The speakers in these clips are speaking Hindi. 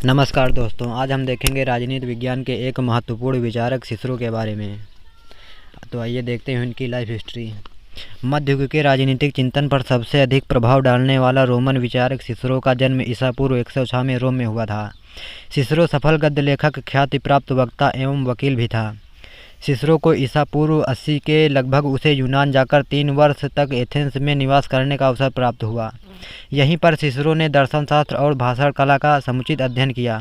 नमस्कार दोस्तों, आज हम देखेंगे राजनीति विज्ञान के एक महत्वपूर्ण विचारक सिसरो के बारे में। तो आइए देखते हैं उनकी लाइफ हिस्ट्री। मध्य युग के राजनीतिक चिंतन पर सबसे अधिक प्रभाव डालने वाला रोमन विचारक सिसरो का जन्म ईसा पूर्व 106 में रोम में हुआ था। सिसरो सफल गद्य लेखक, ख्याति प्राप्त वक्ता एवं वकील भी था। सिसरो को ईसा पूर्व 80 के लगभग उसे यूनान जाकर 3 वर्ष तक एथेंस में निवास करने का अवसर प्राप्त हुआ। यहीं पर सिसरो ने दर्शनशास्त्र और भाषण कला का समुचित अध्ययन किया।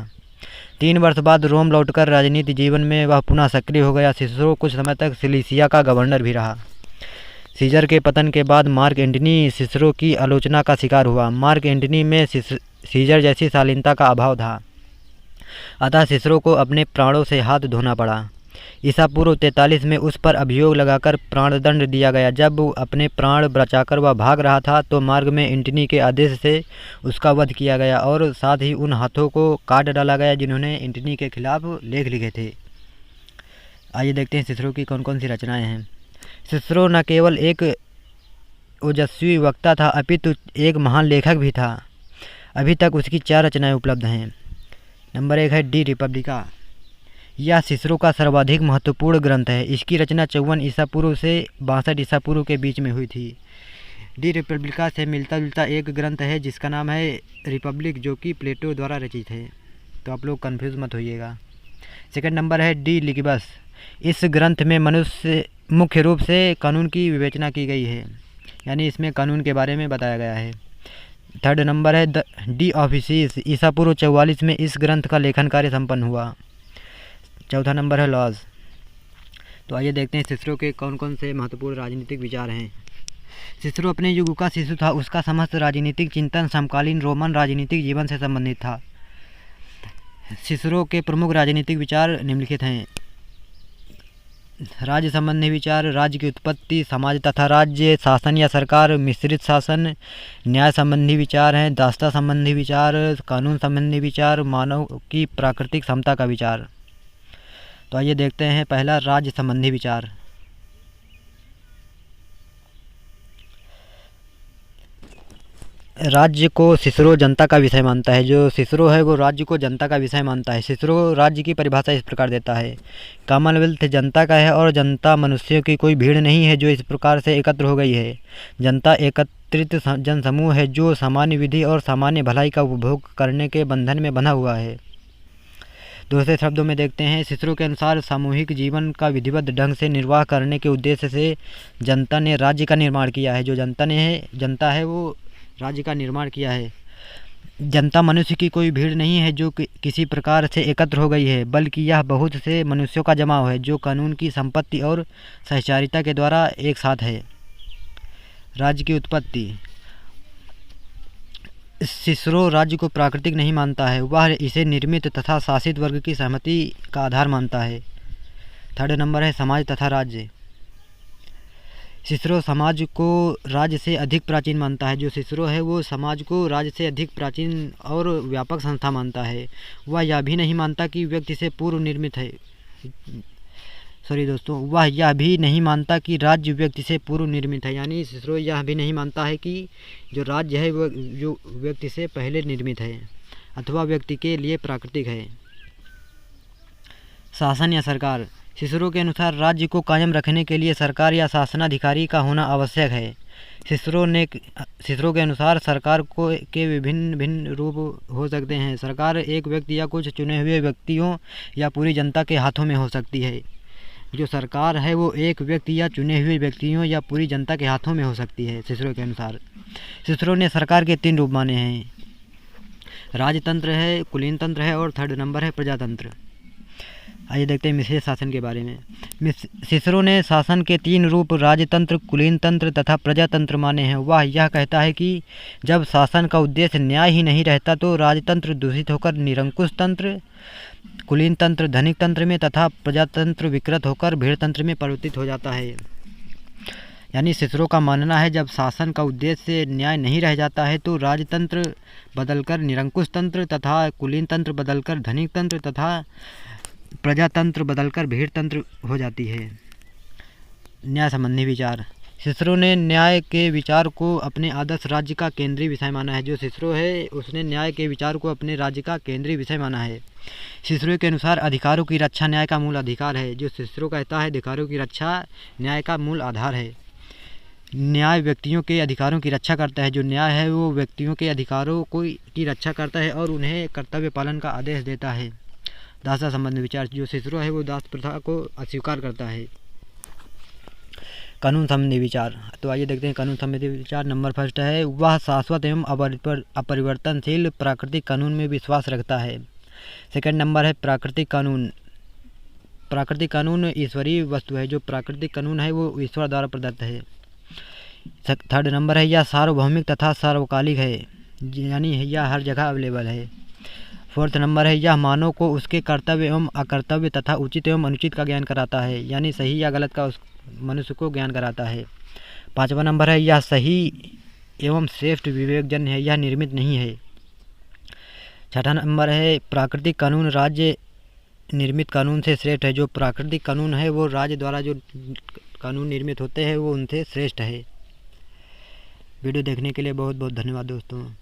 3 वर्ष बाद रोम लौटकर राजनीति जीवन में वह पुनः सक्रिय हो गया। सिसरो कुछ समय तक सिलिसिया का गवर्नर भी रहा। सीजर के पतन के बाद मार्क एंटनी सिसरो की आलोचना का शिकार हुआ। मार्क एंटनी में सीजर जैसी शालीनता का अभाव था, अतः सिसरो को अपने प्राणों से हाथ धोना पड़ा। ईसा पूर्व 43 में उस पर अभियोग लगाकर प्राणदंड दिया गया। जब अपने प्राण बचाकर वह भाग रहा था तो मार्ग में एंटनी के आदेश से उसका वध किया गया और साथ ही उन हाथों को काट डाला गया जिन्होंने एंटनी के खिलाफ लेख लिखे थे। आइए देखते हैं सिसरो की कौन कौन सी रचनाएं हैं। सिसरो न केवल एक ओजस्वी वक्ता था अपितु एक महान लेखक भी था। अभी तक उसकी 4 रचनाएं उपलब्ध हैं। नंबर 1 है डी रिपब्लिका। यह सिसरो का सर्वाधिक महत्वपूर्ण ग्रंथ है। इसकी रचना 54 ईसा पूर्व से 62 ईसा पूर्व के बीच में हुई थी। डी रिपब्लिका से मिलता जुलता एक ग्रंथ है जिसका नाम है रिपब्लिक, जो कि प्लेटो द्वारा रचित है, तो आप लोग कंफ्यूज मत होइएगा। सेकंड नंबर है डी लिगिबस। इस ग्रंथ में मनुष्य मुख्य रूप से कानून की विवेचना की गई है, यानी इसमें कानून के बारे में बताया गया है। थर्ड नंबर है डी ऑफिसिस। ईसा पूर्व 44 में इस ग्रंथ का लेखन कार्य संपन्न हुआ। चौथा नंबर है लॉज। तो आइए देखते हैं सिसरो के कौन कौन से महत्वपूर्ण राजनीतिक विचार हैं। सिसरो अपने युग का शिशु था। उसका समस्त राजनीतिक चिंतन समकालीन रोमन राजनीतिक जीवन से संबंधित था। सिसरो के प्रमुख राजनीतिक विचार निम्नलिखित हैं। राज्य संबंधी विचार, राज्य की उत्पत्ति, समाज तथा राज्य, शासन या सरकार, मिश्रित शासन, न्याय संबंधी विचार हैं, दासता संबंधी विचार, कानून संबंधी विचार, मानव की प्राकृतिक क्षमता का विचार। तो आइए देखते हैं पहला राज्य संबंधी विचार। राज्य को सिसरो जनता का विषय मानता है। जो सिसरो है वो राज्य को जनता का विषय मानता है। सिसरो राज्य की परिभाषा इस प्रकार देता है। कॉमनवेल्थ जनता का है और जनता मनुष्यों की कोई भीड़ नहीं है जो इस प्रकार से एकत्र हो गई है। जनता एकत्रित जनसमूह है जो सामान्य विधि और सामान्य भलाई का उपभोग करने के बंधन में बंधा हुआ है। दूसरे शब्दों में देखते हैं, सिसरो के अनुसार सामूहिक जीवन का विधिवत ढंग से निर्वाह करने के उद्देश्य से जनता ने राज्य का निर्माण किया है। जो जनता है वो राज्य का निर्माण किया है। जनता मनुष्य की कोई भीड़ नहीं है जो किसी प्रकार से एकत्र हो गई है, बल्कि यह बहुत से मनुष्यों का जमाव है जो कानून की संपत्ति और सहचारिता के द्वारा एक साथ है। राज्य की उत्पत्ति। सिसरो राज्य को प्राकृतिक नहीं मानता है, वह इसे निर्मित तथा शासित वर्ग की सहमति का आधार मानता है। थर्ड नंबर है समाज तथा राज्य। सिसरो समाज को राज्य से अधिक प्राचीन मानता है। जो सिसरो है वो समाज को राज्य से अधिक प्राचीन और व्यापक संस्था मानता है। वह यह भी नहीं मानता कि व्यक्ति से पूर्व निर्मित है। वह यह भी नहीं मानता कि राज्य व्यक्ति से पूर्व निर्मित है, यानी सिसरो यह भी नहीं मानता है कि जो राज्य है वह जो व्यक्ति से पहले निर्मित है अथवा व्यक्ति के लिए प्राकृतिक है। शासन या सरकार। सिसरो के अनुसार राज्य को कायम रखने के लिए सरकार या शासनाधिकारी का होना आवश्यक है। सिसरो के अनुसार सरकार के विभिन्न रूप हो सकते हैं। सरकार एक व्यक्ति या कुछ चुने हुए व्यक्तियों या पूरी जनता के हाथों में हो सकती है। जो सरकार है वो एक व्यक्ति या चुने हुए व्यक्तियों या पूरी जनता के हाथों में हो सकती है। सिसरो के अनुसार सिसरो ने सरकार के 3 रूप माने हैं। राजतंत्र है, कुलीन तंत्र है और थर्ड नंबर है प्रजातंत्र। आइए देखते हैं मिश्रित शासन के बारे में। सिसरो ने शासन के 3 रूप राजतंत्र, कुलीन तंत्र तथा प्रजातंत्र माने हैं। वह यह कहता है कि जब शासन का उद्देश्य न्याय ही नहीं रहता तो राजतंत्र दूषित होकर निरंकुश तंत्र, कुलीन तंत्र धनिक तंत्र में तथा प्रजातंत्र विकृत होकर भीड़ तंत्र में परिवर्तित हो जाता है। यानी सिसरो का मानना है जब शासन का उद्देश्य न्याय नहीं रह जाता है तो राजतंत्र बदलकर निरंकुश तंत्र तथा कुलीन तंत्र बदलकर धनिक तंत्र तथा प्रजातंत्र बदलकर भीड़ तंत्र हो जाती है। न्याय संबंधी विचार। सिसरो ने न्याय के विचार को अपने आदर्श राज्य का केंद्रीय विषय माना है। जो सिसरो है उसने न्याय के विचार को अपने राज्य का केंद्रीय विषय माना है। सिसरो के अनुसार अधिकारों की रक्षा न्याय का मूल अधिकार है। जो सिसरो कहता है अधिकारों की रक्षा न्याय का मूल आधार है। न्याय व्यक्तियों के अधिकारों की रक्षा करता है। जो न्याय है वो व्यक्तियों के अधिकारों की रक्षा करता है और उन्हें कर्तव्य पालन का आदेश देता है। दासता संबंधी विचार। जो सिसरो है वो दास प्रथा को अस्वीकार करता है। कानून संबंधी विचार। तो आइए देखते हैं कानून संबंधी विचार। नंबर फर्स्ट है, वह शाश्वत एवं अपरिवर्तनशील प्राकृतिक कानून में विश्वास रखता है। सेकंड नंबर है प्राकृतिक कानून। प्राकृतिक कानून ईश्वरीय वस्तु है। जो प्राकृतिक कानून है वो ईश्वर द्वारा प्रदत्त है। थर्ड नंबर है, यह सार्वभौमिक तथा सार्वकालिक है, यानी यह हर जगह अवेलेबल है। फोर्थ नंबर है, यह मानव को उसके कर्तव्य एवं अकर्तव्य तथा उचित एवं अनुचित का ज्ञान कराता है, यानी सही या गलत का उस मनुष्य को ज्ञान कराता है। पाँचवा नंबर है, यह सही एवं श्रेष्ठ विवेकजन्य है, यह निर्मित नहीं है। छठा नंबर है, प्राकृतिक कानून राज्य निर्मित कानून से श्रेष्ठ है। जो प्राकृतिक कानून है वो राज्य द्वारा जो कानून निर्मित होते हैं वो उनसे श्रेष्ठ है। वीडियो देखने के लिए बहुत बहुत धन्यवाद दोस्तों।